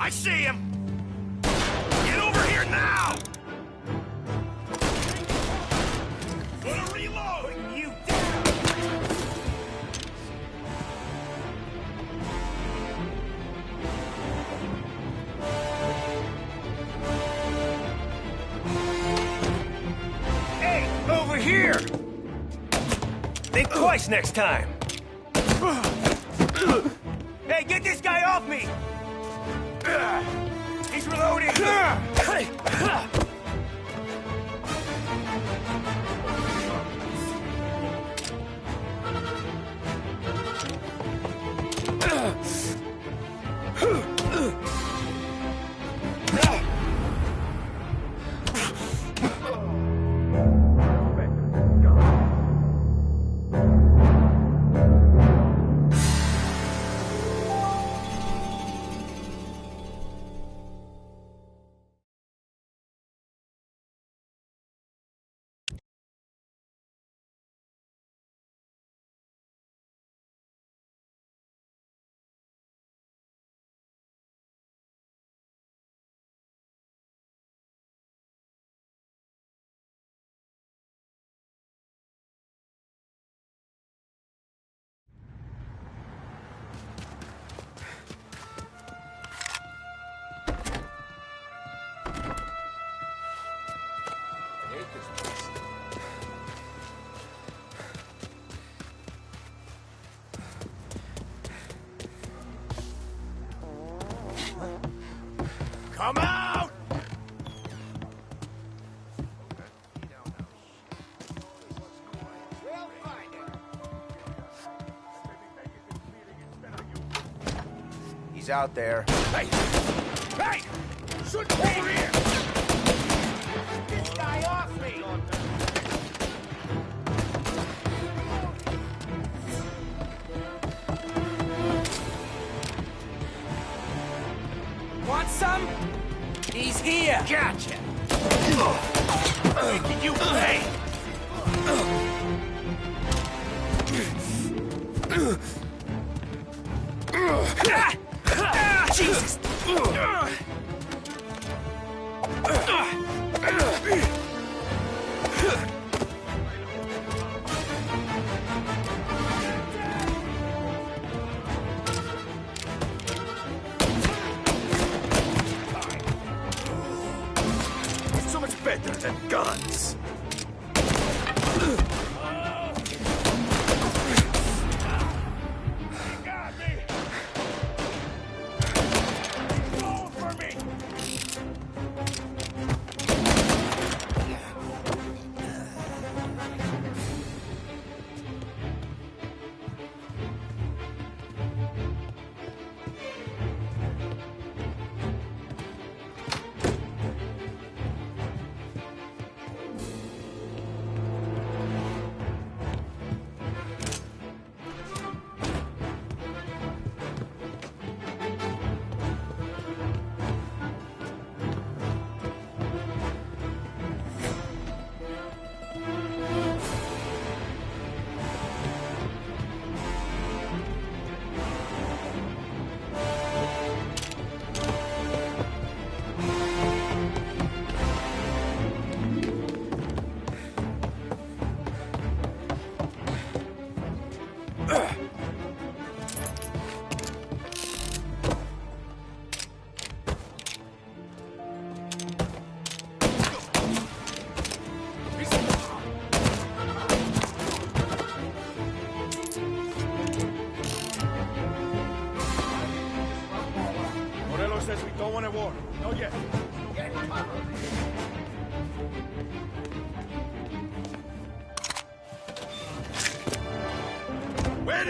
I see him! Get over here now! Gonna reload! Put you down! Hey, over here! Think twice next time! Hey, get this guy off me! He's reloading! Come out! He's out there. Hey! Hey! Shouldn't be here! This guy off me! Want some? He's here! Gotcha! Can you play? Jesus! It's so much better than guns.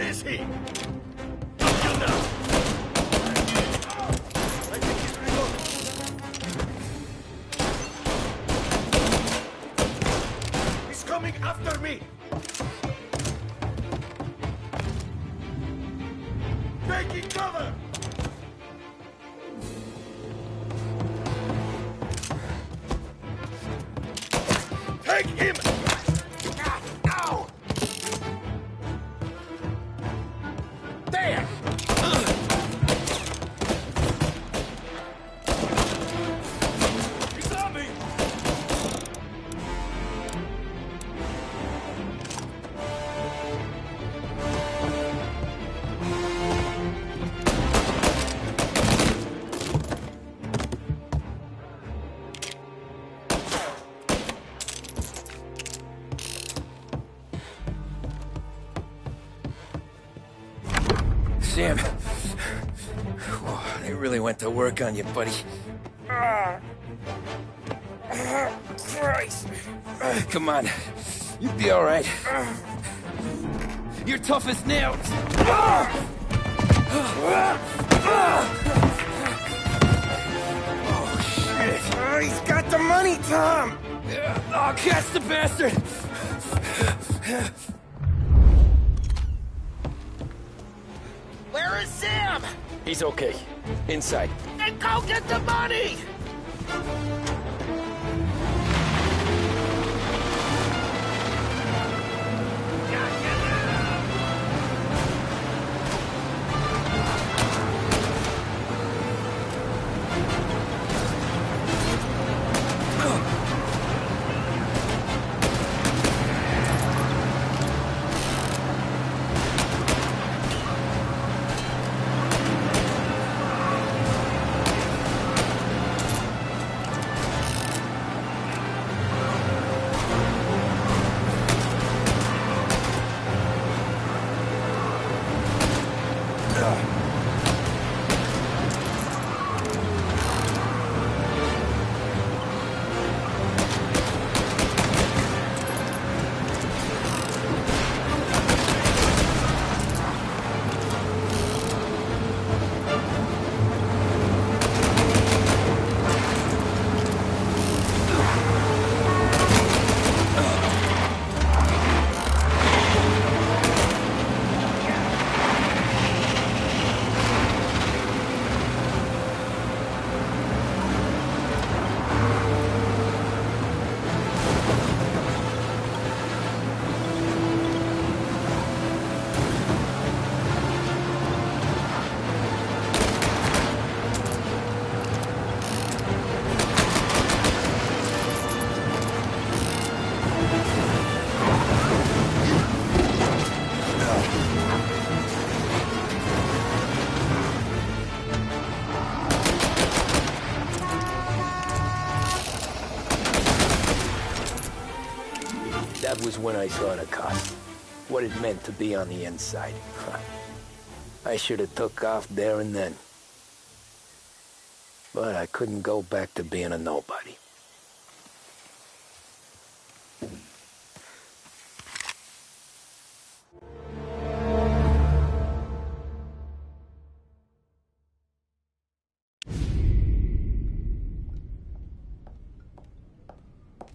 Where is he? Up you now! I think he's reloaded. He's coming after me! Taking cover! Take him! Ow! There! He's on me! Sam. Whoa, they really went to work on you, buddy. Christ. Come on. You'll be all right. You're tough as nails. Oh, shit. He's got the money, Tom. Oh, catch the bastard. Where is Sam? He's okay. Inside. Then go get the money! That was when I saw the cost. What it meant to be on the inside. I should have took off there and then. But I couldn't go back to being a nobody.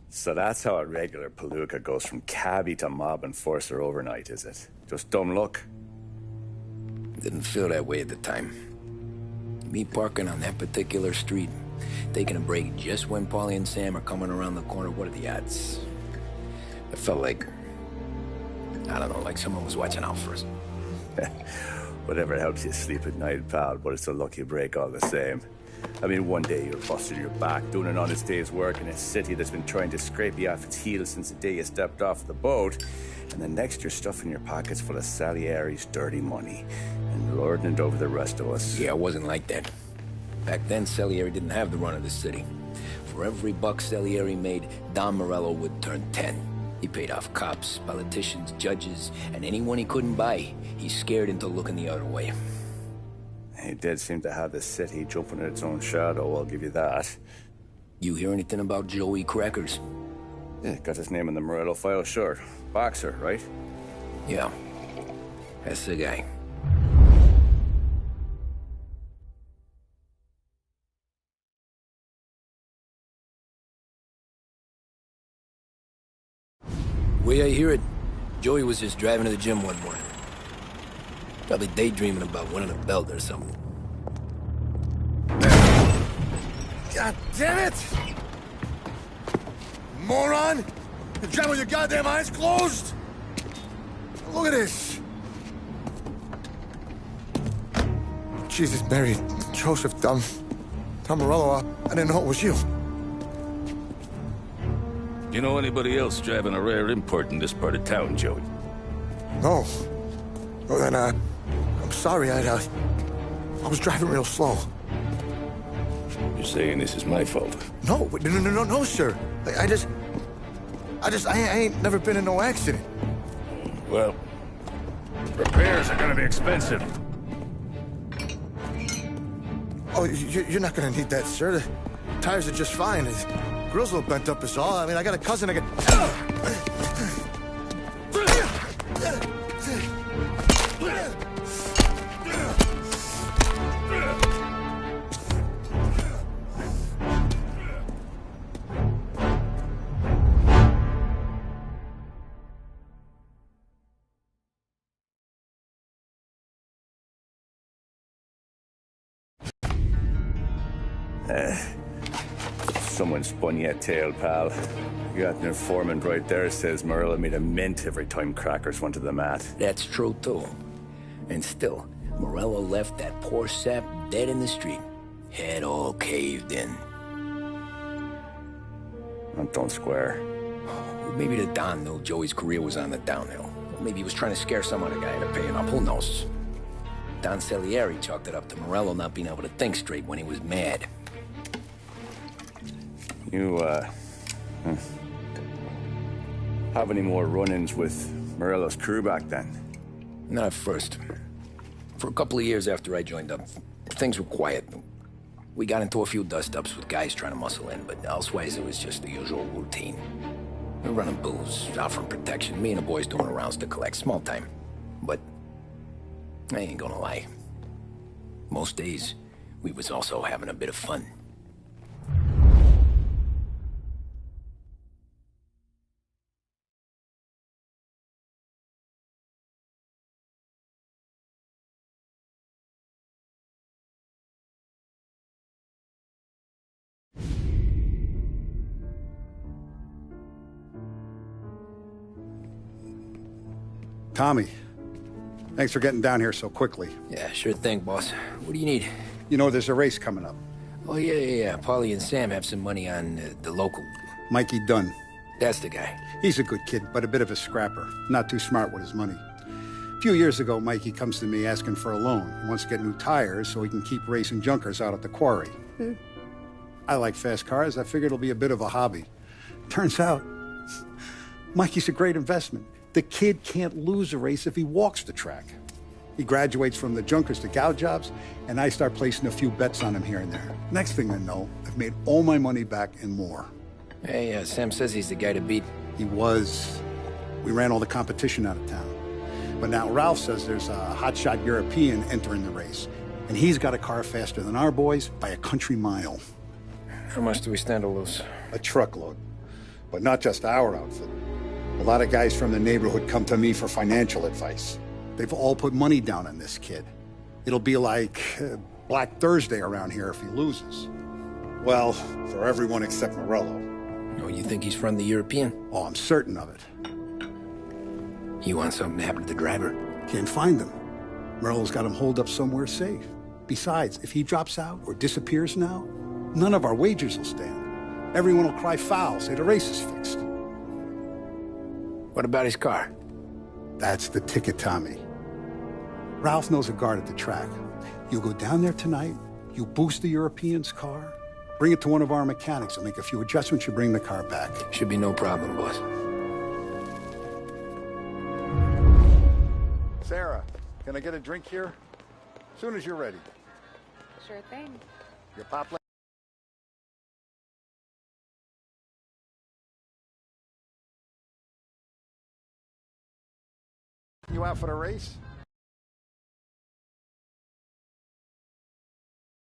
So that's how a regular palooka goes from cabbie to mob enforcer overnight, is it? Just dumb luck? Didn't feel that way at the time. Me parking on that particular street, taking a break just when Paulie and Sam are coming around the corner, what are the odds? I felt like, I don't know, like someone was watching out for us. Whatever helps you sleep at night, pal, but it's a lucky break all the same. I mean, one day you're busting your back, doing an honest day's work in a city that's been trying to scrape you off its heels since the day you stepped off the boat, and the next you're stuffing your pockets full of Salieri's dirty money and lording it over the rest of us. Yeah, it wasn't like that. Back then, Salieri didn't have the run of the city. For every buck Salieri made, Don Morello would turn 10. He paid off cops, politicians, judges, and anyone he couldn't buy, he scared into looking the other way. He did seem to have the city jumping at its own shadow, I'll give you that. You hear anything about Joey Crackers? Yeah, got his name in the Morello file, sure. Boxer, right? Yeah. That's the guy. Way I hear it, Joey was just driving to the gym one morning. Probably daydreaming about winning a belt or something. God damn it! Moron! You drive with your goddamn eyes closed? Look at this! Jesus, Mary, Joseph, Tom Morello, I didn't know it was you. You know anybody else driving a rare import in this part of town, Joey? No. Well, then, I'm sorry, I was driving real slow. You're saying this is my fault? No, sir. I ain't never been in no accident. Well, repairs are gonna be expensive. Oh, you're not gonna need that, sir. The tires are just fine. The grill's a little bent up is all. I mean, I got a cousin I Someone spun you a tail, pal. You got an informant right there says Morello made a mint every time crackers went to the mat. That's true, too. And still, Morello left that poor sap dead in the street. Head all caved in. That don't square. Maybe the Don knew Joey's career was on the downhill. Or maybe he was trying to scare some other guy into paying up. Who knows? Don Salieri chalked it up to Morello not being able to think straight when he was mad. You, have any more run-ins with Morello's crew back then? Not at first. For a couple of years after I joined up, things were quiet. We got into a few dust-ups with guys trying to muscle in, but elsewise it was just the usual routine. We were running booze, offering protection, me and the boys doing rounds to collect, small time. But I ain't gonna lie. Most days, we was also having a bit of fun. Tommy, thanks for getting down here so quickly. Yeah, sure thing, boss. What do you need? You know, there's a race coming up. Oh, yeah. Paulie and Sam have some money on the local. Mikey Dunn. That's the guy. He's a good kid, but a bit of a scrapper. Not too smart with his money. A few years ago, Mikey comes to me asking for a loan. He wants to get new tires so he can keep racing junkers out at the quarry. I like fast cars. I figured it'll be a bit of a hobby. Turns out, Mikey's a great investment. The kid can't lose a race if he walks the track. He graduates from the junkers to gal jobs, and I start placing a few bets on him here and there. Next thing I know, I've made all my money back and more. Hey, Sam says he's the guy to beat. He was. We ran all the competition out of town. But now Ralph says there's a hotshot European entering the race, and he's got a car faster than our boys by a country mile. How much do we stand to lose? A truckload. But not just our outfit. A lot of guys from the neighborhood come to me for financial advice. They've all put money down on this kid. It'll be like Black Thursday around here if he loses. Well, for everyone except Morello. Oh, you think he's from the European? Oh, I'm certain of it. You want something to happen to the driver? Can't find him. Morello's got him holed up somewhere safe. Besides, if he drops out or disappears now, none of our wagers will stand. Everyone will cry foul, say the race is fixed. What about his car? That's the ticket, Tommy. Ralph knows a guard at the track. You go down there tonight, you boost the European's car, bring it to one of our mechanics, and make a few adjustments, you bring the car back. Should be no problem, boss. Sarah, can I get a drink here? As soon as you're ready. Sure thing. Your pop. You out for the race?